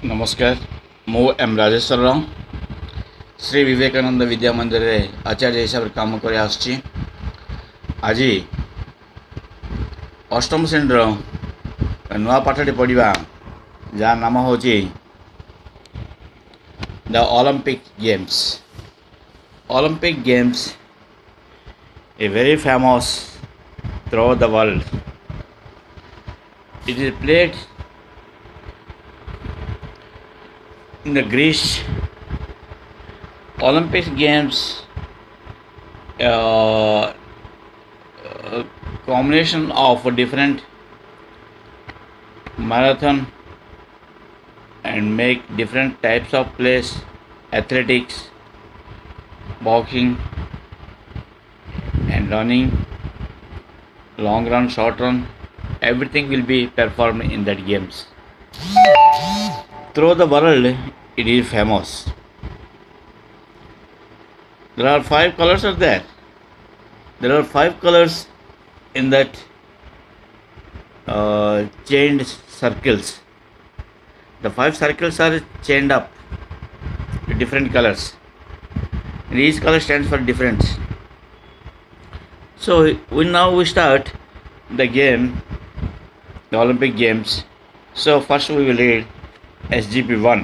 नमस्कार मु एम राजेश्वर राव श्री विवेकानंद विद्या मंदिर रे आचार्य हिसाब से काम कर आज अष्टम श्रेणी नुआ पाठटी पढ़ा जहाँ नाम हूँ the Olympic games. Olympic games a very famous through the world. It is played in the Greece. Olympic Games combination of different marathon and make different types of plays, athletics, boxing and running, long run, short run, everything will be performed in that games. Through the world, it is famous. There are 5 colors are there. There are 5 colors in that chained circles. The 5 circles are chained up with different colors. And each color stands for different. So we start the game, the Olympic Games. So first we will read SGP1.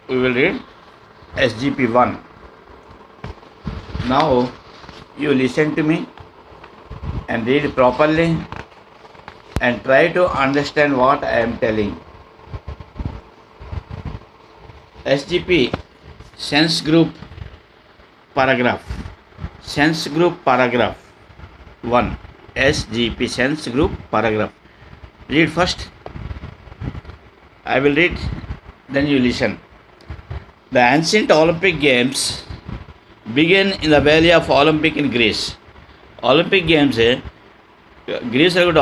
We will read SGP1. Now you listen to me and read properly and try to understand what I am telling. SGP, sense group paragraph. Sense group paragraph 1. SGP, sense group paragraph. Read first. I will read, then you listen. The ancient Olympic Games began in the Valley of Olympic in Greece. Olympic Games Greece गोटे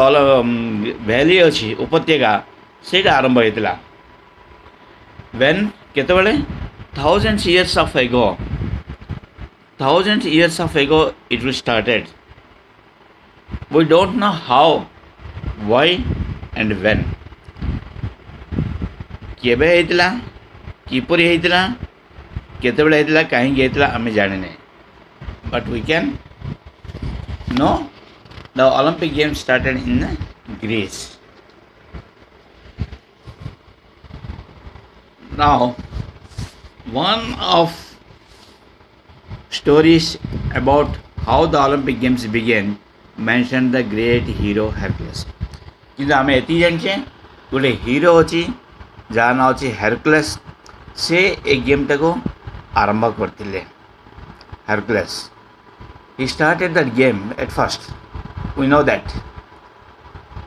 valley अच्छी उपत्यका से आरंभ होता वेन केतबले thousands years of ago it was started. We don't know how, why and when. केबे हेतला किपरि हेतला केतेबेले हेतला काहे हेतला आमे जाने नै, but we can know the Olympic Games started in Greece. Now one of stories about how the Olympic Games began mentioned the great hero Hercules. किंतु आमे एति जानछे गोटे hero अछि जहाँ ना अच्छी हेरक्युलेस से एक गेम टाको आरंभ करते. हेरक्युलेस he started that game at first. We know that,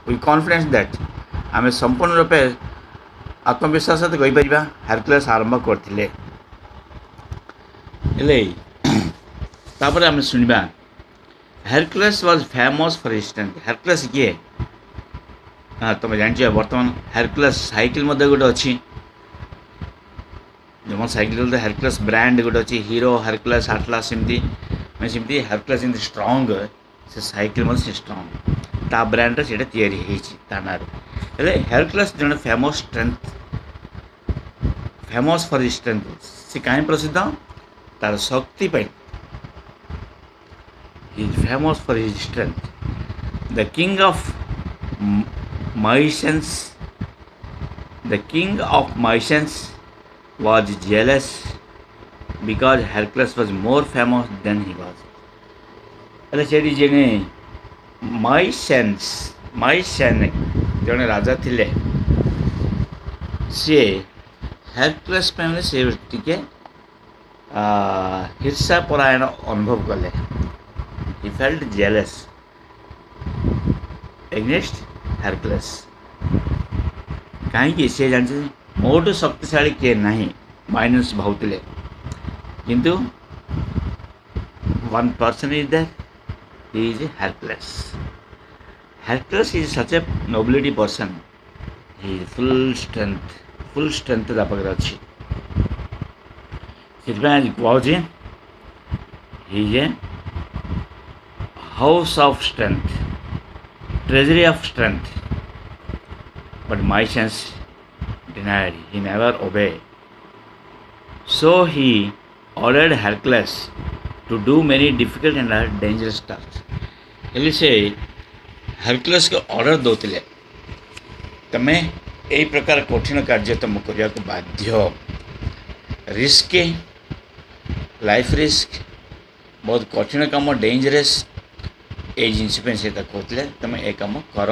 we confident that आमे संपूर्ण रूपे आत्मविश्वास सहित कहि परिबा हेरक्युलेस आरंभ करते. एले तापर आमे सुनिबा Hercules was famous for his strength. Hercules किए हाँ तुम जान बर्तमान हेरक्युलेस साइकिल गोटे अच्छी जो साइकिल हेरक्युलेस ब्रांड गोटे अच्छी हीरो हेरक्युलेस आटलास सेमती सेमती हेरक्युलेस सेमती स्ट्रांग से साइकिल से स्ट्रांग ता ब्रांड से तैयारी ना हेरक्युलेस जन famous strength famous for his strength से कहीं प्रसिद्ध तार शक्ति पाई. He is famous for his strength. The king of Mycenae was jealous because Hercules was more famous than he was. अरे सेठी जेने माइसेने जने राजा थिले से हेरक्युलेस पे से टिके हिर्षा परायण अनुभव कले. He felt jealous against Hercules. कहीं से जानते मोटू शक्तिशाली किए नहीं माइनस भावुले किंतु one person is there. He is Hercules. Hercules is such a nobility person. He is full strength दापक अच्छी. He is a house of strength, treasury of strength. but Mycens denied. He never obeyed. So he ordered Hercules to do many difficult and dangerous tasks. ହେଲେ ସେ ହରକ୍ୟୁଲସ୍କୁ order ଦେଉଥିଲେ ତମେ ଏହି ପ୍ରକାର କଠିନ କାର୍ଯ୍ୟ ତୁମକୁ କରିବାକୁ ବାଧ୍ୟ ରିସ୍କ ଲାଇଫ୍ ରିସ୍କ ବହୁତ କଠିନ କାମ ଡେଞ୍ଜରସ୍ ଏଇ ଜିନିଷ ପାଇଁ ସେ ତାକୁ କହୁଥିଲେ ତମେ ଏ କାମ କର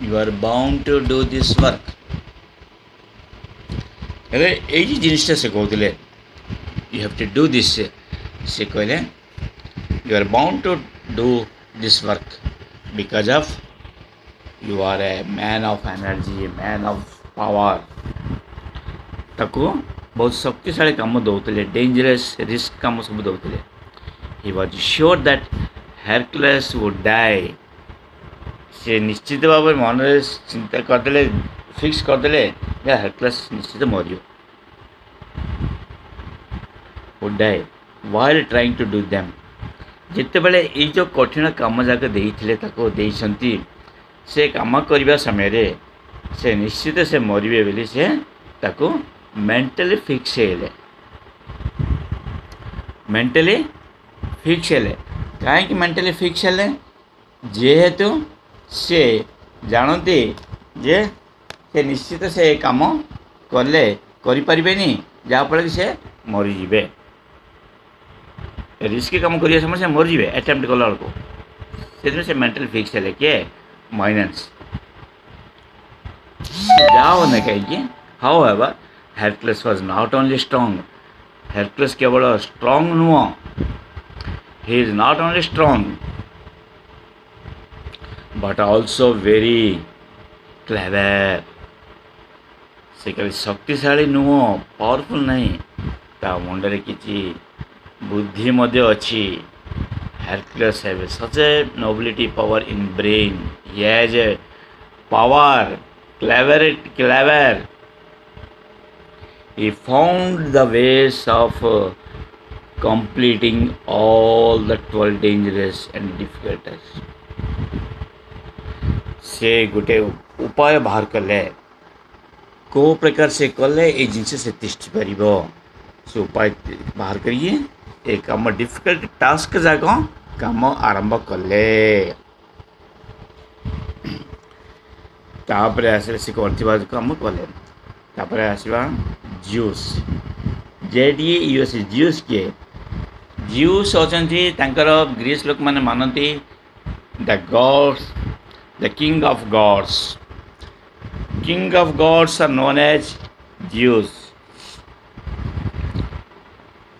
you are bound to do this work ହେଲେ ଏଇ ଜିନିଷଟା ସେ କହୁଥିଲେ you have to do this ସେ କହିଲେ you are bound to do this work because of you are a man of energy, man of power. ତାକୁ ବହୁତ ଶକ୍ତିଶାଳୀ କାମ ଦେଉଥିଲେ ଡେଞ୍ଜରସ୍ ରିସ୍କ କାମ ସବୁ ଦେଉଥିଲେ he was sure that Hercules would die. ସେ ନିଶ୍ଚିତ ଭାବରେ ମନରେ ଚିନ୍ତା କରିଦେଲେ ଫିକ୍ସ କରିଦେଲେ ଯେ Hercules ନିଶ୍ଚିତ ମରିବ would die while trying to do them. ଯେତେବେଳେ ଏଇ ଯେଉଁ କଠିନ କାମ ଯାକ ଦେଇଥିଲେ ତାକୁ ଦେଇଛନ୍ତି ସେ କାମ କରିବା ସମୟରେ ସେ ନିଶ୍ଚିତ ସେ ମରିବେ ବୋଲି ସେ ତାକୁ ମେଣ୍ଟାଲି ଫିକ୍ସ ହେଲେ କାହିଁକି ମେଣ୍ଟାଲି ଫିକ୍ସ ହେଲେ ଯେହେତୁ ସେ ଜାଣନ୍ତି ଯେ ସେ ନିଶ୍ଚିତ ସେ କାମ କଲେ କରିପାରିବେନି ଯାହାଫଳରେ ସେ ମରିଯିବେ रिस्की काम करिया समय से मरजिबे अटेम्प्ट कला बेलू से मेंटल फिक्स है किए माइनेंस जाओ ना कहीं how ever Hercules was not only strong Hercules केवल स्ट्रांग नुह he is not only strong but also very clever से कभी शक्तिशाली नुह पावरफुल नहीं ता मुंडरे किछि बुद्धि मध्य अच्छी Hercules have such a nobility power in brain he has a power clever he found the ways of completing all the 12 dangerous and difficult tasks से गोटे उपाय बाहर कले को प्रकार से कले ये जिनसे से तिष्ठि परिबो से उपाय बाहर करिए एक कम डिफिकल्ट टास्क जाक कम आरंभ कले तापर आसे से करथिबा काम कले तापर आसीबा ज्यूस JEUS ज्यूस के ज्यूस अछंती तांकर ग्रीस लोक माने मानती the gods the king of gods are known as Zeus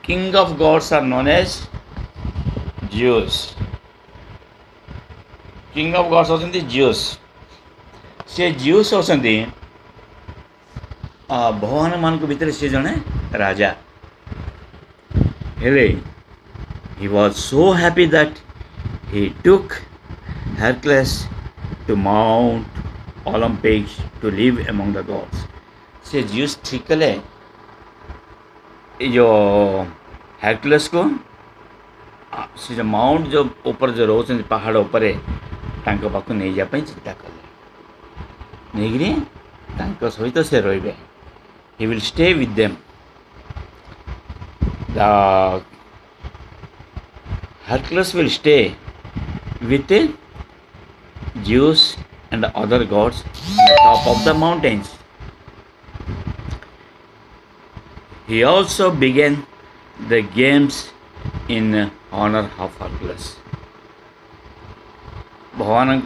King of gods are known as Zeus. King of gods होते Zeus. से Zeus होते भगवान मान को भीतर से जने राजा हेले he was so happy that he took Hercules to Mount Olympus to live among the gods. से Zeus ठीक कले जो Hercules को से जो माउंट जो ऊपर जो रोच पहाड़ ऊपर पाक नहीं जाए चिंता कले नहीं सहित से रे he will stay with them the Hercules will stay with Zeus and the other gods on the top of the mountains. He also began the games in honor of Hercules. भगवान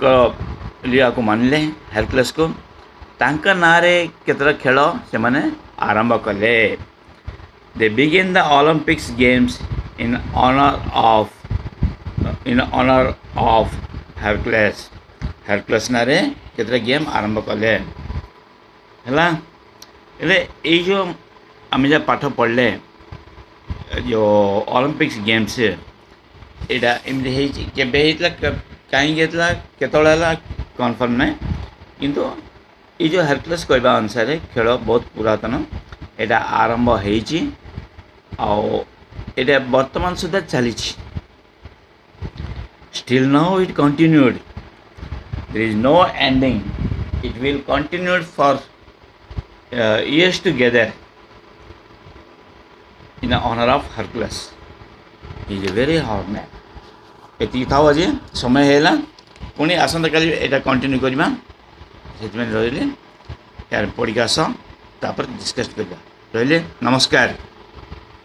लिया को मानले Hercules को तांका नारे केतरा खेल से माने आरंभ कले they began the Olympics games in honor of Hercules नारे केतरा गेम आरंभ कले हला एले ए जो आम जब पाठ पढ़ले जो ओलंपिक्स गेम्स एटा एमती कहीं केतला कन्फर्म ना किंतु ये जो Hercules कहवा अनुसार खेल बहुत पुरातन एटा आरंभ होइछि एटा वर्तमान सुधा चली still now it continued there is no ending It will continue for years together in honor of Hercules. He is a very hard man. ଏତିକି ଥାଉ ଆଜି ସମୟ ହେଇଗଲା ପୁଣି ଆସନ୍ତାକାଲି ଏଇଟା କଣ୍ଟିନ୍ୟୁ କରିବା ସେଥିପାଇଁ ରହିଲେ ୟାର ପଢ଼ିକି ଆସ ତାପରେ ଡିସ୍କସ୍ କରିବା ରହିଲେ ନମସ୍କାର।